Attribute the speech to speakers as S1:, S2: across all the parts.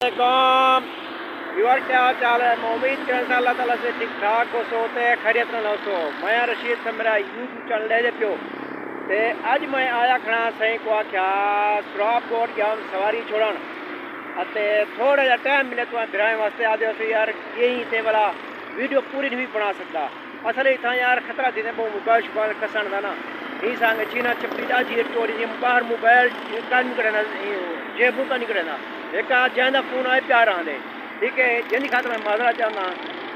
S1: वालेकुम व्यूअर, क्या हाल चाल है। मैं उम्मीद करता अल्लाह ताला से ठीक ठाक हो सोते खैरियत न सो। मैं रशीद से मेरा यूट्यूब चैनल ले पियो ते अज मैं आया खड़ा सही को आख्या सुराब कोट गया सवारी छोड़न अते थोड़ा जा टाइम मिले तो बिराए वास्ते आदे यार यही ते वाला वीडियो पूरी नहीं बना सकता। असल इतना यार खतरा दे वो मोबाइल शुबाइल कसन का ना ही सांगे चीना चपड़ी डाजी चोरी बाहर मोबाइल का निकलना जेबू का निकलना एक जैसा फोन आए प्यार आंदे ठीक है जिन खातर मैं माजरा चाहना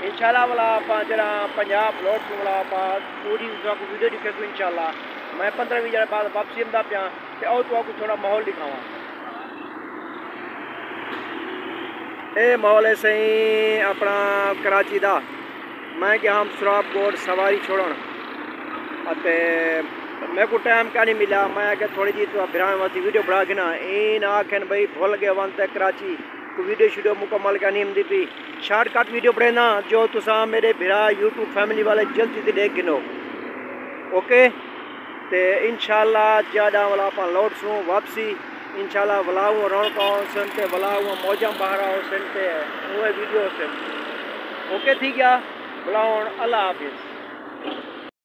S1: इंशाल्लाह वाला आप जरा पंजाब लोट वाला आप पूरी वीडियो दिखे तो इंशाल्लाह मैं 15-20 दिन बाद वापसी आंदा पिया ते और तो आपको थोड़ा माहौल दिखावा। ये माहौल है सही अपना कराची दा। मैं गया हम सुराब कोट सवारी छोड़न अते मेरे को टाइम क्या नहीं मिला। मैं आगे थोड़ी जी तो बिराए वास्ते वीडियो बना के ना इन आखन भाई भूल गए वन तक कराची को वीडियो शीडियो मुकम्मल का नहीं दी शॉर्टकट वीडियो बना जो तुसा मेरे बिरा यूट्यूब फैमिली वाले जल्दी से देख गिनो ओके। तो इंशाल्लाह ज़्यादा वाला आप लौट सूँ वापसी इंशाल्लाह वलाऊ रौनक सुनते वलाऊ मौजा बहरा सुनते वो वीडियो से ओके ठीक है। बुलाओ अल्लाह हाफिज़।